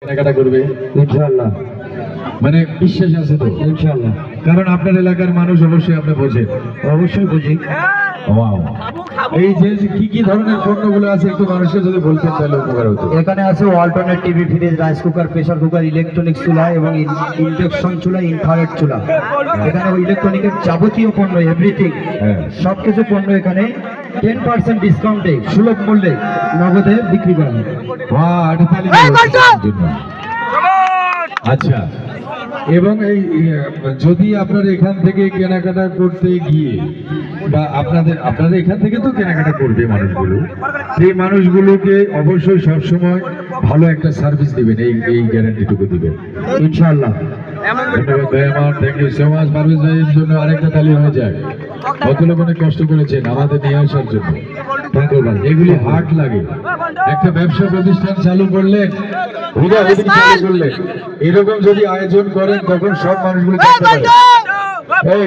কেনাকাটা করবে ইনশাআল্লাহ, মানে বিশ্বাস আছে তো? ইনশাআল্লাহ, কারণ আপনার এলাকার মানুষ অবশ্যই আপনি বোঝেন। অবশ্যই বুঝি। ওয়াও, এই যে যে কি কি ধরনের পণ্যগুলো আছে একটু মানুষকে যদি বলতেন তাহলে উপকার হতো। এখানে আছে alternate TV, fridge, rice cooker, pressure cooker, electronic চুলা এবং ইন্ডাকশন চুলা, ইনফ্রারেড চুলা। এখানে ইলেকট্রনিকের যাবতীয় পণ্য, এভরিথিং, হ্যাঁ। সবকিছু পণ্য এখানে 10% ডিসকাউন্টে সুলভ মূল্যে নগদে বিক্রি করা হয়। বাহ, এটা তালি দেওয়ার জন্য। আচ্ছা, এবং এই যদি আপনার এখান থেকে কেনাকাটা করতে গিয়ে বা আপনাদের এখান থেকে তো কেনাকাটা করবে মানুষগুলো, সেই মানুষগুলোকে অবশ্যই সবসময় ভালো একটা সার্ভিস দিবেন, এই গ্যারান্টিটুকু দিবেন ইনশাআল্লাহ। ধন্যবাদ ভাই আমার, thank you so much. Parvez ভাইয়ের জন্য আরেকটা তালি হয়ে যায়। কত লোক অনেক কষ্ট করেছেন আমাদের নিয়ে আসার জন্য। থ্যাংক ইউ ভাই। এগুলি হাট লাগে, একটা ব্যবসা প্রতিষ্ঠান চালু করলেন, হুদাহুদি চালু করলেন, এরকম যদি আয়োজন করেন তখন সব মানুষগুলো জানতে পারে। এই